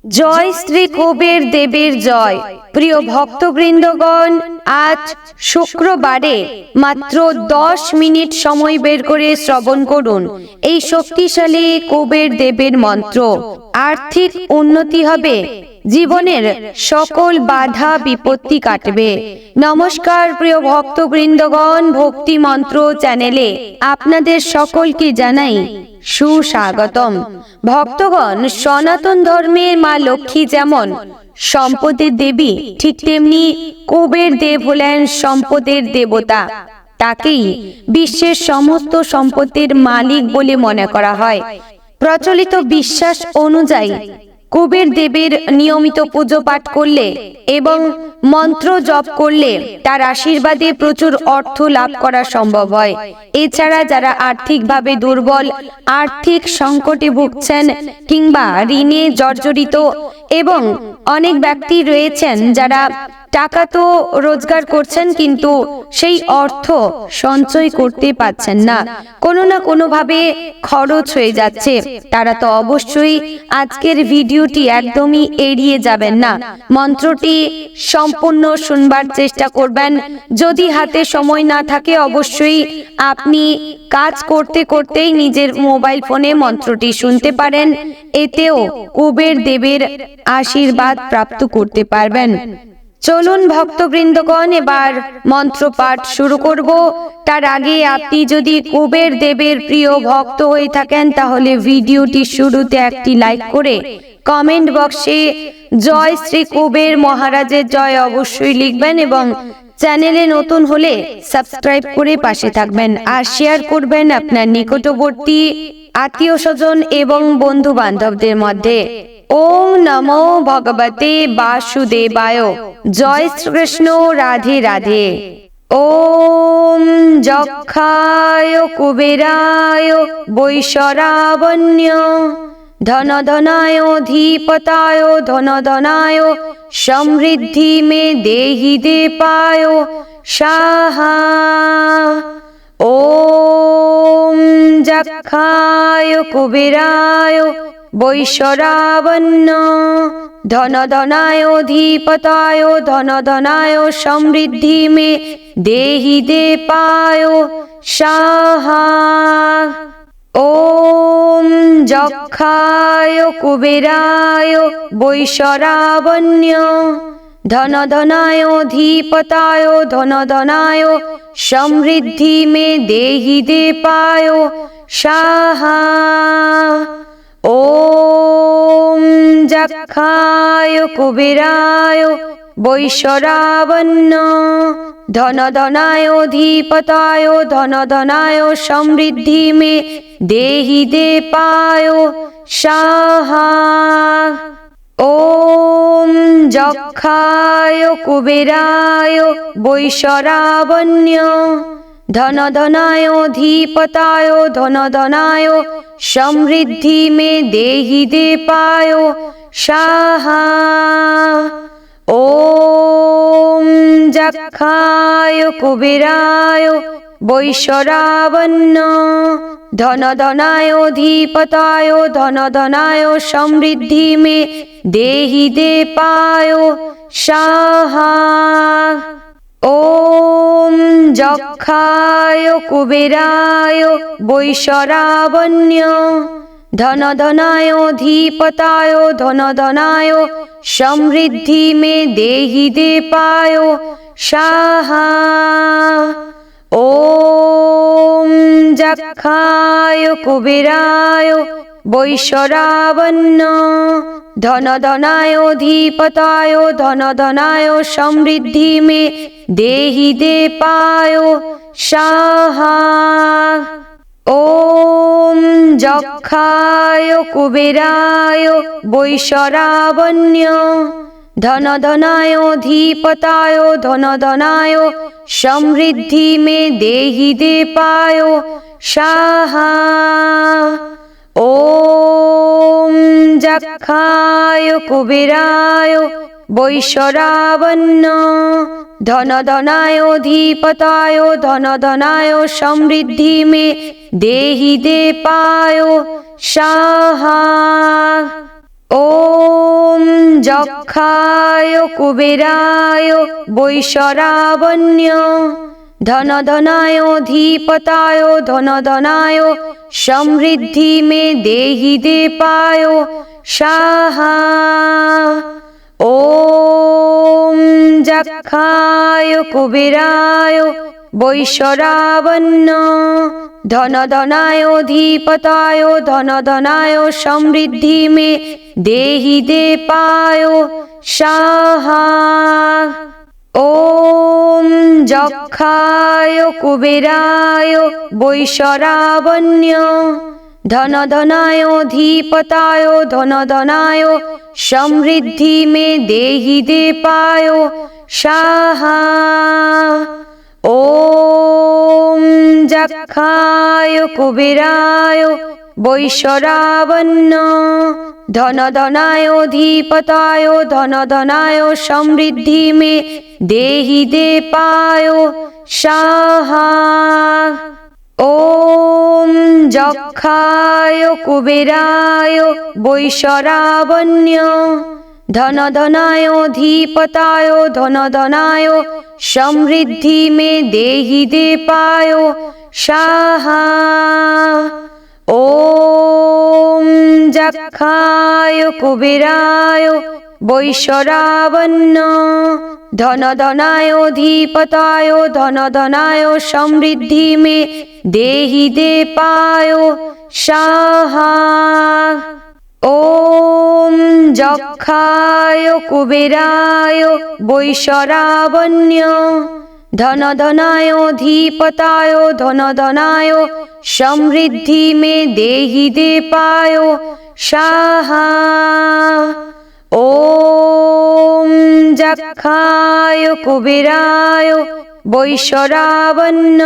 জয় শ্রী কুবের দেবের জয়। প্রিয় ভক্তবৃন্দগণ, আজ শুক্রবারে মাত্র 10 মিনিট সময় বের করে শ্রবণ করুন এই শক্তিশালী কুবের দেবের মন্ত্র। আর্থিক উন্নতি হবে, জীবনের সকল বাধা বিপত্তি কাটবে। নমস্কার প্রিয় ভক্তবৃন্দগণ, ভক্তি মন্ত্র চ্যানেলে আপনাদের সকলকে জানাই সুস্বাগতম। ভক্তগণ, সনাতন ধর্মের মা লক্ষ্মী যেমন সম্পদের দেবী, ঠিক তেমনি কুবের দেব হলেন সম্পদের দেবতা। তাকেই বিশ্বের সমস্ত সম্পত্তির মালিক বলে মনে করা হয়। প্রচলিত বিশ্বাস অনুযায়ী কুবের দেবের নিয়মিত পুজো পাঠ করলে এবং মন্ত্র জপ করলে তার আশীর্বাদে প্রচুর অর্থ লাভ করা সম্ভব হয়। এছাড়া যারা আর্থিকভাবে দুর্বল, আর্থিক সংকটে ভুগছেন কিংবা ঋণে জর্জরিত এবং অনেক ব্যক্তি রয়েছেন যারা টাকা তো রোজগার করছেন কিন্তু সেই অর্থ সঞ্চয় করতে পারছেন না, কোনো না কোনো ভাবে খরচ হয়ে যাচ্ছে, তারা তো অবশ্যই আজকের ভিডিওটি একদমই এড়িয়ে যাবেন না। মন্ত্রটি সম্পূর্ণ শুনবার চেষ্টা করবেন। যদি হাতে সময় না থাকে অবশ্যই আপনি কাজ করতে করতেই নিজের মোবাইল ফোনে মন্ত্রটি শুনতে পারেন, এতেও কুবের দেবের আশীর্বাদ প্রাপ্ত করতে পারবেন। চলুন ভক্তবৃন্দগণ, এবার মন্ত্র পাঠ শুরু করব। তার আগে আপনি যদি কুবের দেবের প্রিয় ভক্ত হয়ে থাকেন তাহলে ভিডিওটি শুরুতে একটি লাইক করে কমেন্ট বক্সে জয় শ্রী কুবের মহারাজের জয় অবশ্যই লিখবেন এবং চ্যানেলে নতুন হলে সাবস্ক্রাইব করে পাশে থাকবেন আর শেয়ার করবেন আপনার নিকটবর্তী আত্মীয় স্বজন এবং বন্ধু বান্ধবদের মধ্যে। ওম নমো ভগবতে বাসুদেবায়। জয় শ্রীকৃষ্ণ, রাধে রাধে। ওম যক্ষায় কুবেরায় বৈশরাবণ্য ধন ধনায় ধীপতায় ধন ধনায় সমৃদ্ধি মে দেহি দেপায় সাহা। ওম যক্ষায় কুবেরায় বৈশরাবণ্য ধন ধনায় ধীপতায় ধন ধনায় সমৃদ্ধি মে দেহি দেপায় সাহা। ওম যক্ষায় কুবেরায় বৈশরাবণ্য ধন ধনায় ধীপতায় ধন ধনায় সমৃদ্ধি মে দেহি দেপায় সাহা। ওম যক্ষায় কুবেরায় বৈশরাবণ্য ধন ধনায় ধীপতায় ধন ধনায় সমৃদ্ধি মে দেহি দেপায় সাহা। ওম যক্ষায় কুবেরায় বৈশরাবণ্য ধন ধনায় ধীপতায় ধন ধনায় সমৃদ্ধি মে দেহি দেপায় সাহা। ওম যক্ষায় কুবেরায় বৈশরাবণ্য ধন ধনায় ধীপতায় ধন ধনায় সমৃদ্ধি মে দেহি দেপায় সাহা। ওম যক্ষায় কুবেরায় বৈশরাবণ্য ধন ধনায় ধীপতায় ধন ধনায় সমৃদ্ধি মে দেহি দেপায় সাহা। ওম যক্ষায় কুবেরায় বৈশরাবণ্য ধন ধনায় ধীপতায় ধন ধনায় সমৃদ্ধি মে দেহি দেপায় সাহা। ওম যক্ষায় কুবেরায় বৈশরাবণ্য ধন ধনায় ধীপতায় ধন ধনায় সমৃদ্ধি মে দেহি দেপায় সাহা। ওম যক্ষায় কুবেরায় বৈশরাবণ্য ধন ধনায় ধীপতায় ধন ধনায় সমৃদ্ধি মে দেহি দেপায় সাহা। ওম যক্ষায় কুবেরায় বৈশরাবণ্য ধন ধনায় ধীপতায় ধন ধনায় সমৃদ্ধি মে দেহি দেপায় সাহা। ওম যক্ষায় কুবেরায় বৈশরাবণ্য ধন ধনায় ধীপতায় ধন ধনায় সমৃদ্ধি মে দেহি দেপায় সাহা। ওম যক্ষায় কুবেরায় বৈশরাবণ্য ধন ধনায় ধীপতায় ধন ধনায় সমৃদ্ধি মে দেহি দেপায় সাহা। ওম যক্ষায় কুবেরায় বৈশরাবণ্য ধন ধনায় ধীপতায় ধন ধনায় সমৃদ্ধি মে দেহি দেপায় সাহা। ওম যক্ষায় কুবেরায় বৈশরাবণ্য ধন ধনায় ধীপতায় ধন ধনায় সমৃদ্ধি মে দেহি দেপায় সাহা। ওম যক্ষায় কুবেরায় বৈশরাবণ্য ধন ধনায় ধীপতায় ধন ধনায় সমৃদ্ধি মে দেহি দেপায় সাহা। ওম যক্ষায় কুবেরায় বৈশরাবণ্য ধন ধনায় ধীপতায় ধন ধনায় সমৃদ্ধি মে দেহি দেপায় সাহা। ওম যক্ষায় কুবেরায় বৈশরাবণ্য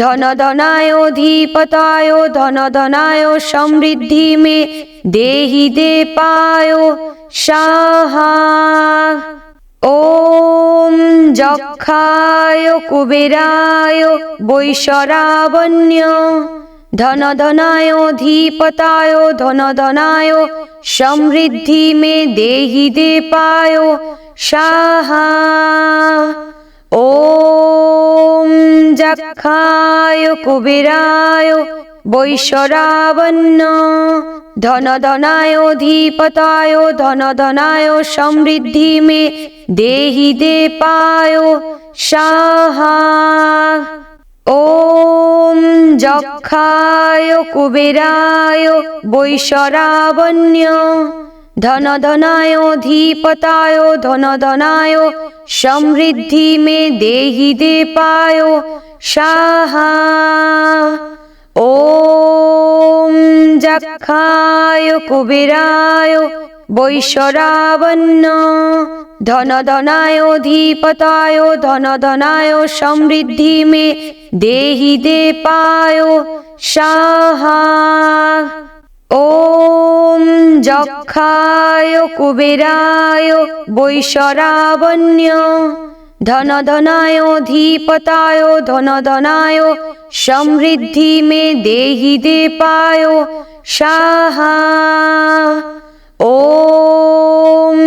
ধন ধনায় ধীপতায় ধন ধনায় সমৃদ্ধি মে দেহি দেপায় সাহা। ওম যক্ষায় কুবেরায় বৈশরাবণ্য ধন ধনায় ধীপতায় ধন ধনায় সমৃদ্ধি মে দেহি দেপায় সাহা। ওম যক্ষায় কুবেরায় বৈশরাবণ্য ধন ধনায় ধীপতায় ধন ধনায় সমৃদ্ধি মে দেহি দেপায় সাহা। ওম যক্ষায় কুবেরায় বৈশরাবণ্য ধন ধনায় ধীপতায় ধন ধনায় সমৃদ্ধি মে দেহি দেপায় সাহা। ওম যক্ষায় কুবেরায় বৈশরাবণ্য ধন ধনায় ধীপতায় ধন ধনায় সমৃদ্ধি মে দেহি দেপায় সাহা। ওম যক্ষায় কুবেরায় বৈশরাবণ্য ধন ধনায় ধীপতায় ধন ধনায় সমৃদ্ধি মে দেহি দেপায় সাহা। ওম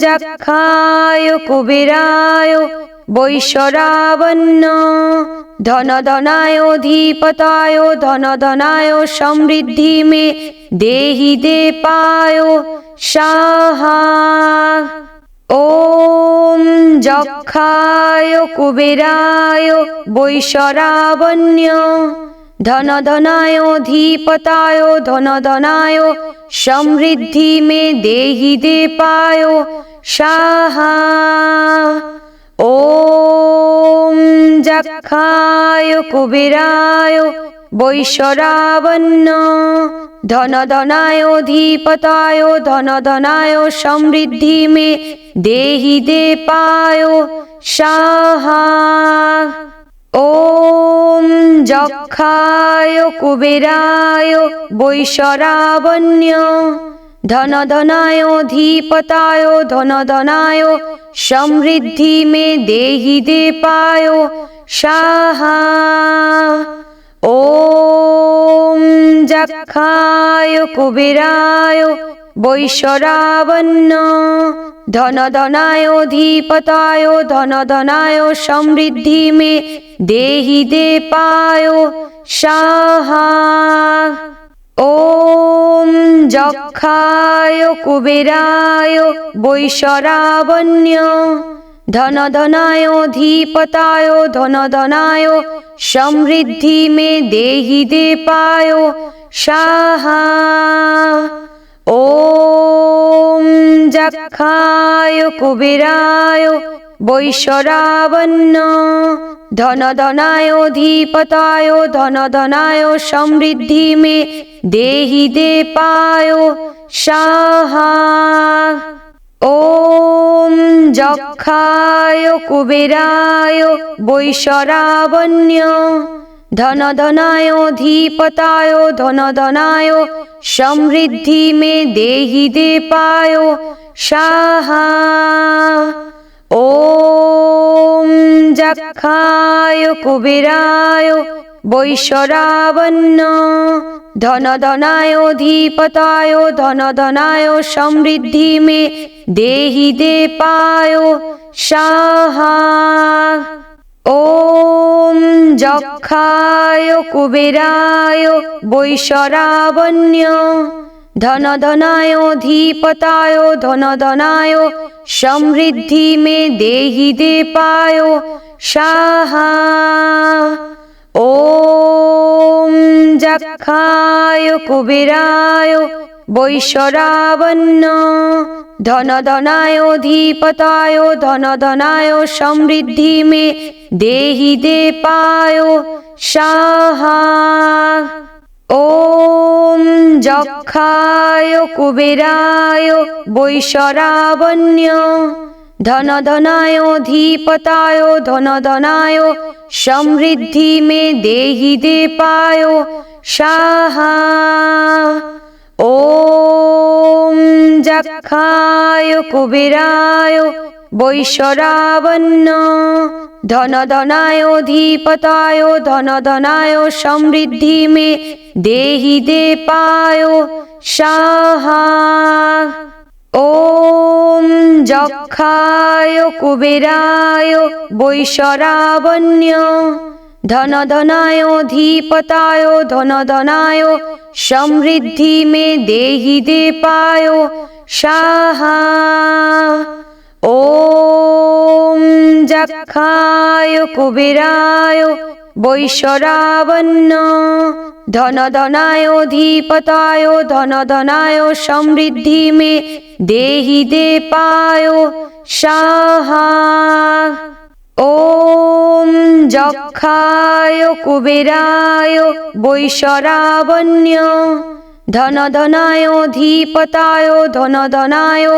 যক্ষায় কুবেরায় বৈশরাবণ্য ধন ধনায় ধীপতায় ধন ধনায় সমৃদ্ধি মে দেহি দেপায় সাহা। ওম যক্ষায় কুবেরায় বৈশরাবণ্য ধন ধনায় ধীপতায় ধন ধনায় সমৃদ্ধি মে দেহি দেপায় সাহা। ওম যক্ষায় কুবেরায় বৈশরাবণ্য ধন ধনায় ধীপতায় ধন ধনায় সমৃদ্ধি মে দেহি দেপায় সাহা। ওম যক্ষায় কুবেরায় বৈশরাবণ্য ধন ধনায় ধীপতায় ধন ধনায় সমৃদ্ধি মে দেহি দেপায় সাহা। ওম ॐ যক্ষায় কুবেরায় বৈশ্বরাবণ্য ধন ধনায় ধীপতায় ধন ধনায় সমৃদ্ধি মে দেহি দেপায় সাহা। ॐ যক্ষায় কুবেরায় বৈশ্বরাবণ্য ধন ধনায় ধীপতায় ধন ধনায় সমৃদ্ধি মে দেহি দেপায় সাহা। ॐ যক্ষায় কুবেরায় বৈশ্বরাবণ্য ধন ধনায় ধীপতায় ধন ধনায় সমৃদ্ধি মে দেহি দেপায় সাহা। ॐ যক্ষায় কুবেরায় বৈশ্বরাবণ্য ধন ধনায় ধীপতায় ধন ধনায় সমৃদ্ধি মে দেহি দেপায় সাহা। ॐ যক্ষায় কুবেরায় বৈশ্বরাবণ্য ধন ধনায় ধীপতায় ধন ধনায় সমৃদ্ধি মে দেহি দেপায় সাহা। ॐ যক্ষায় কুবেরায় বৈশ্বরাবণ্য ধন ধনায় ধীপতায় ধন ধনায় সমৃদ্ধি মে দেহি দেপায় সাহা। ॐ যক্ষায় কুবেরায় বৈশ্বরাবণ্য ধন ধনায় ধীপতায় ধন ধনায় সমৃদ্ধি মে দেহি দেপায় সাহা। ॐ যক্ষায় কুবেরায় বৈশ্বরাবণ্য ধন ধনায় ধীপতায় ধন ধনায় সমৃদ্ধি মে দেহি দেপায় সাহা। ॐ যক্ষায় কুবেরায় বৈশ্বরাবণ্য ধন ধনায় ধীপতায় ধন ধনায় সমৃদ্ধি মে দেহি দেপায় সাহা। ॐ যক্ষায় কুবেরায় বৈশ্বরাবণ্য ধন ধনায় ধীপতায় ধন ধনায় সমৃদ্ধি মে দেহি দেপায় সাহা। ॐ যক্ষায় কুবেরায় বৈশ্বরাবণ্য ধন ধনায় ধীপতায় ধন ধনায় সমৃদ্ধি মে দেহি দেপায় সাহা। ॐ যক্ষায় কুবেরায় বৈশ্বরাবণ্য ধন ধনায় ধীপতায় ধন ধনায়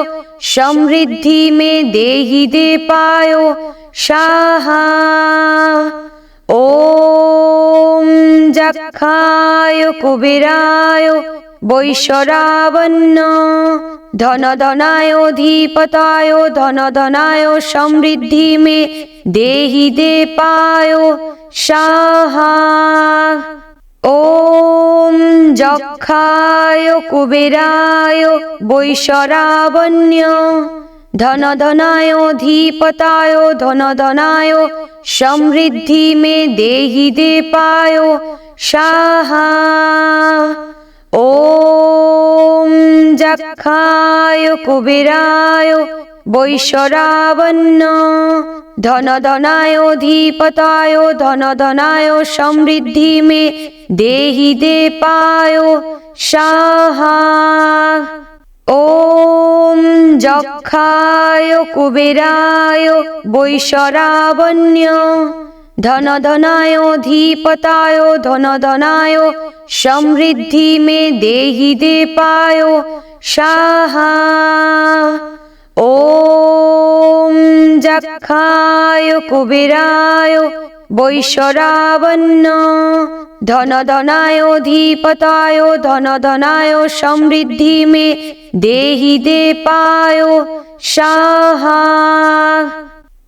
সমৃদ্ধি মে দেহি দেপায় সাহা। ॐ যক্ষায় কুবেরায় বৈশ্বরাবণ্য ধন ধনায় ধীপতায় ধন ধনায় সমৃদ্ধি মে দেহি দেপায় সাহা। ॐ যক্ষায় কুবেরায় বৈশ্বরাবণ্য ধন ধনায় ধীপতায় ধন ধনায় সমৃদ্ধি মে দেহি দেপায় সাহা। ॐ যক্ষায় কুবেরায় বৈশ্বরাবণ্য ধন ধনায় ধীপতায় ধন ধনায় সমৃদ্ধি মে দেহি দেপায় সাহা। ॐ যক্ষায় কুবেরায় বৈশ্বরাবণ্য ধন ধনায় ধীপতায় ধন ধনায় সমৃদ্ধি মে দেহি দেপায় সাহা। ॐ যক্ষায় কুবেরায় বৈশ্বরাবণ্য ধন ধনায় ধীপতায় ধন ধনায় সমৃদ্ধি মে দেহি দেপায় সাহা।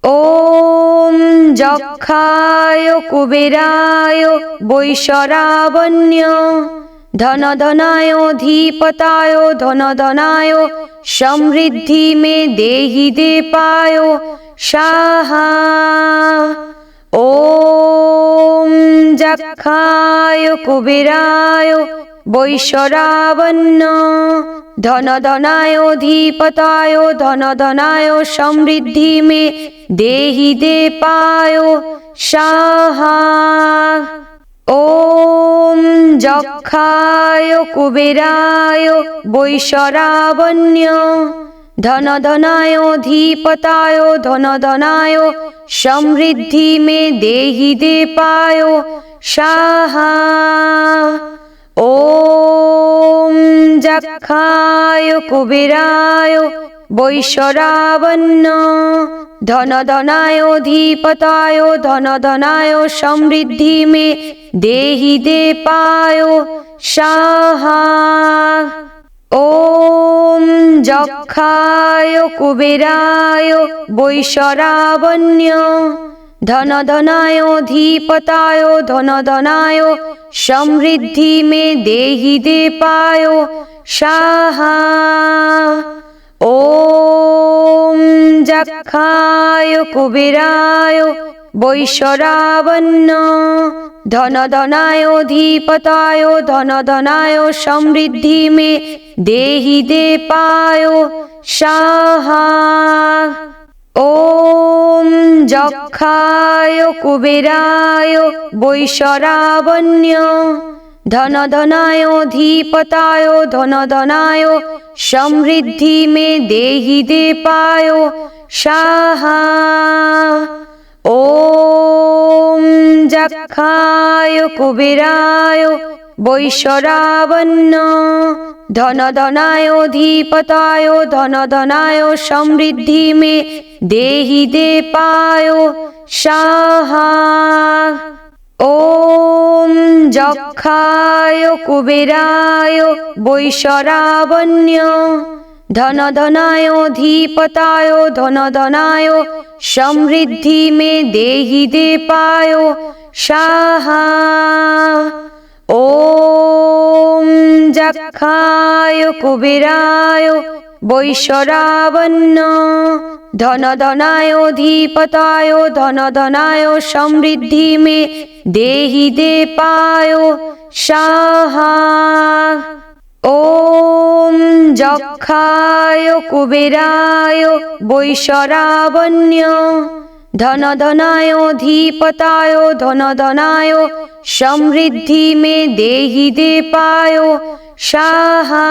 ॐ যক্ষায় কুবেরায় বৈশরাবণ্য ধনধনায় ধীপতায় ধনধনায় সমৃদ্ধি মে দেহি দেপায় সাহা। ॐ যক্ষায় কুবেরায় বৈশরাবণ্য ধনধনায় ধীপতায় ধনধনায় সমৃদ্ধি মে দেহি দেপায় সাহা। ॐ যক্ষায় কুবেরায় বৈশরাবণ্য ধনধনায় ধীপতায় ধনধনায় সমৃদ্ধি মে দেহি দেপায় সাহা। ॐ যক্ষায় কুবেরায় বৈশরাবণ্য ধনধনায় ধীপতায় ধনধনায় সমৃদ্ধি মে দেহি দেপায় সাহা। ॐ যক্ষায় কুবেরায় বৈশরাবণ্য ধনধনায় ধীপতায় ধনধনায় সমৃদ্ধি মে দেহি দেপায় সাহা। ॐ যক্ষায় কুবেরায় বৈশরাবণ্য ধনধনায় ধীপতায় ধনধনায় সমৃদ্ধি মে দেহি দেপায় সাহা। ॐ যক্ষায় কুবেরায় বৈশরাবণ্য ধনধনায় ধীপতায় ধনধনায় সমৃদ্ধি মে দেহি দেপায় সাহা। ॐ যক্ষায় কুবেরায় বৈশরাবণ্য ধনধনায় ধীপতায় ধনধনায় সমৃদ্ধি মে দেহি দেপায় সাহা। ॐ যক্ষায় কুবেরায় বৈশরাবণ্য ধনধনায় ধীপতায় ধনধনায় সমৃদ্ধি মে দেহি দেপায় সাহা। ॐ যক্ষায় কুবেরায় বৈশরাবণ্য ধনধনায় ধীপতায় ধনধনায় সমৃদ্ধি মে দেহি দেপায় সাহা। ॐ যক্ষায় কুবেরায় বৈশরাবণ্য ধনধনায় ধীপতায় ধনধনায় সমৃদ্ধি মে দেহি দেপায় সাহা।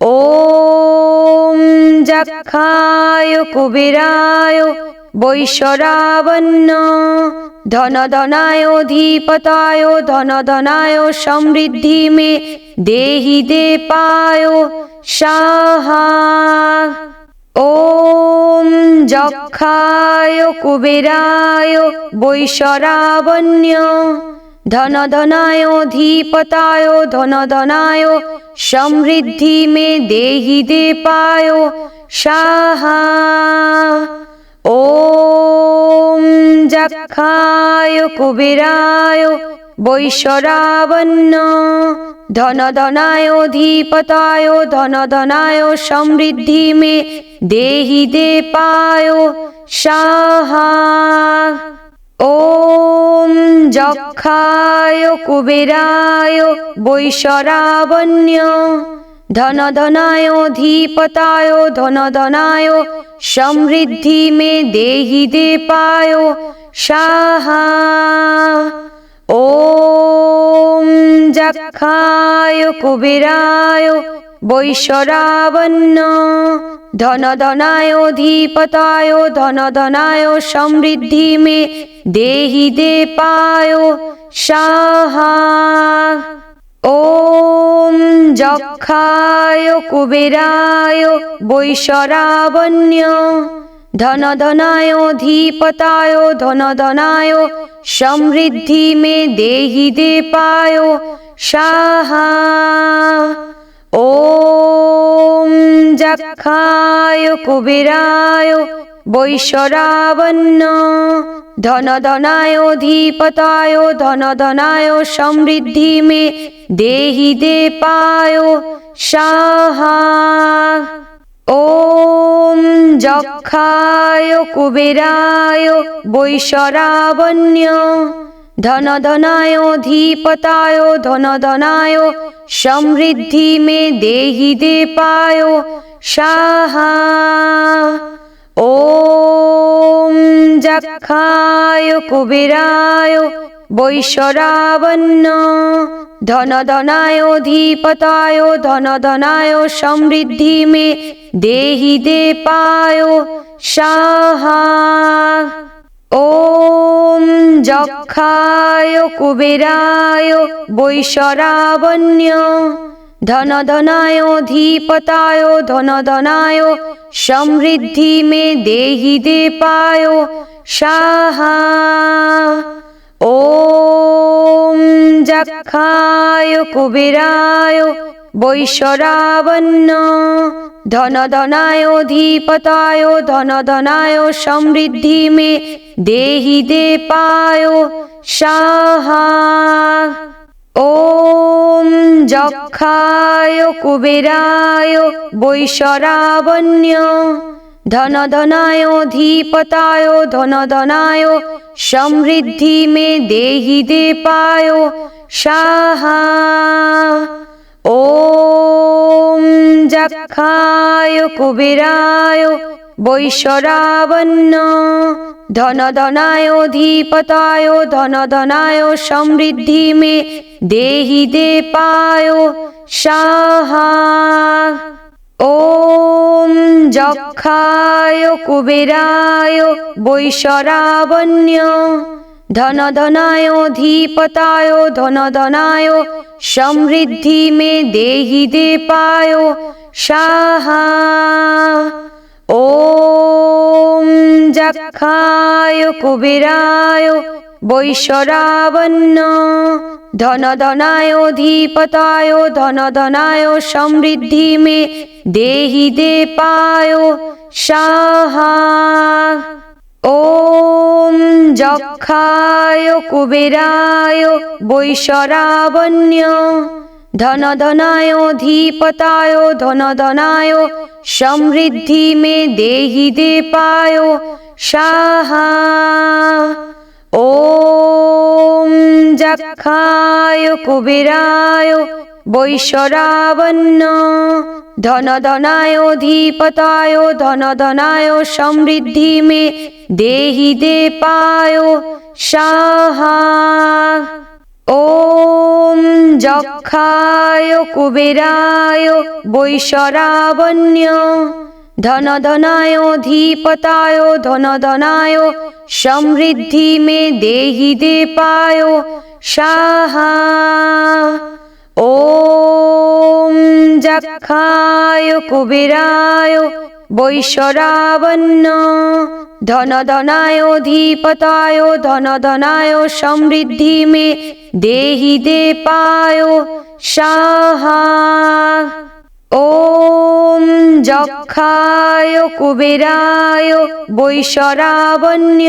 ॐ যক্ষায় কুবেরায় বৈশরাবণ্য ধনধনায় ধীপতায় ধনধনায় সমৃদ্ধি মে দেহি দেপায় সাহা। ॐ যক্ষায় কুবেরায় বৈশরাবণ্য ধনধনায় ধীপতায় ধনধনায় সমৃদ্ধি মে দেহি দেপায় সাহা। ॐ যক্ষায় কুবেরায় বৈশরাবণ্য ধনধনায় ধীপতায় ধনধনায় সমৃদ্ধি মে দেহি দেপায় সাহা। ॐ যক্ষায় কুবেরায় বৈশরাবণ্য ধনধনায় ধীপতায় ধনধনায় সমৃদ্ধি মে দেহি দেপায় সাহা। ॐ যক্ষায় কুবেরায় বৈশরাবণ্য ধনধনায় ধীপতায় ধনধনায় সমৃদ্ধি মে দেহি দেপায় সাহা। ॐ যক্ষায় কুবেরায় বৈশরাবণ্য ধনধনায় ধীপতায় ধনধনায় সমৃদ্ধি মে দেহি দেপায় সাহা। ॐ যক্ষায় কুবেরায় বৈশ্বরাবণ্য। ধন ধনায় ধন ধনায় সমৃদ্ধি মে দেহি দে পায় সাহা। ওম যক্ষায় কুবেরায় বৈশ্বরাবণ্য। ধন ধনায় ধন ধনায় সমৃদ্ধি মে দেহি দে পায় সাহা। ওম যক্ষায় কুবেরায় বৈশ্বরাবণ্য। ধন ধনায় ধন ধনায় সমৃদ্ধি মে দেহি দে পায় সাহা। ওম যক্ষায় কুবেরায় বৈশ্বরাবণ্য। ধন ধনায় ধন ধনায় সমৃদ্ধি মে দেহি দে পায় সাহা। ওম যক্ষায় কুবেরায় বৈশ্বরাবণ্য। ধন ধনায় ধন ধনায় সমৃদ্ধি মে দেহি দে পায় সাহা। ওম যক্ষায় কুবেরায় বৈশ্বরাবণ্য। ধন ধনায় ধন ধনায় সমৃদ্ধি মে দেহি দে পায় সাহা। ওম যক্ষায় কুবেরায় বৈশ্বরাবণ্য। ধন ধনায় ধন ধনায় সমৃদ্ধি মে দেহি দে পায় সাহা। ওম যক্ষায় কুবেরায় বৈশ্বরাবণ্য। ধন ধনায় ধন ধনায় সমৃদ্ধি মে দেহি দে পায় সাহা। ওম যক্ষায় কুবেরায় বৈশ্বরাবণ্য। ধন ধনায় ধন ধনায় সমৃদ্ধি মে দেহি দে পায় সাহা। ওম যক্ষায় কুবেরায় বৈশ্বরাবণ্য। ধন ধনায় ধন ধনায় সমৃদ্ধি মে দেহি দে পায় সাহা। ওম যক্ষায় কুবেরায় বৈশ্বরাবণ্য। ধন ধনায় ধন ধনায় সমৃদ্ধি মে দেহি দে পায় সাহা। ওম যক্ষায় কুবেরায় বৈশ্বরাবণ্য। ধন ধনায় ধন ধনায় সমৃদ্ধি মে দেহি দে পায় সাহা। ওম যক্ষায় কুবেরায় বৈশ্বরাবণ্য। ধন ধনায় ধন ধনায় সমৃদ্ধি মে দেহি দে পায় সাহা। ওম যক্ষায় কুবেরায় বৈশ্বরাবণ্য।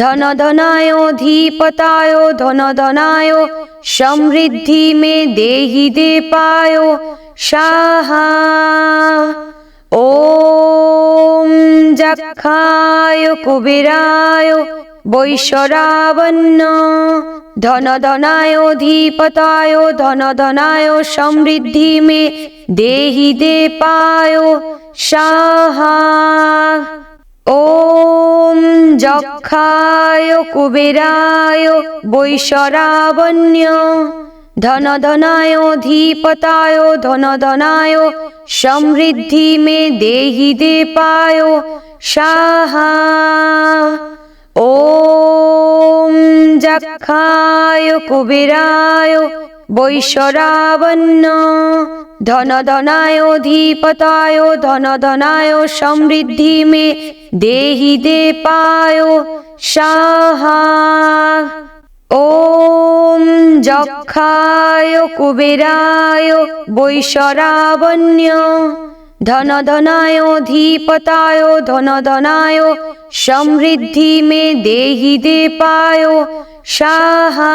ধন ধনায় ধন ধনায় সমৃদ্ধি মে দেহি দে পায় সাহা। ওম যক্ষায় কুবেরায় বৈশ্বরাবণ্য। ধন ধনায় ধন ধনায় সমৃদ্ধি মে দেহি দে পায় সাহা। ওম যক্ষায় কুবেরায় বৈশ্বরাবণ্য। ধন ধনায় ধন ধনায় সমৃদ্ধি মে দেহি দে পায় সাহা। ওম যক্ষায় কুবেরায় বৈশ্বরাবণ্য। ধন ধনায় ধন ধনায় সমৃদ্ধি মে দেহি দে পায় সাহা। ওম যক্ষায় কুবেরায় বৈশ্বরাবণ্য। धन धनायोऽधिपताय धन धनाय समृद्धि में देहि दे पायो स्वाहा।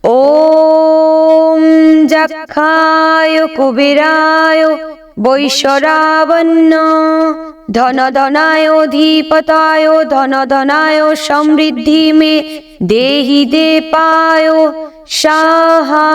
ओम जक्षाय कुबेराय वैश्रवण्य धन धनायोऽधिपताय धन धनाय समृद्धि में देहि दे पायो स्वाहा।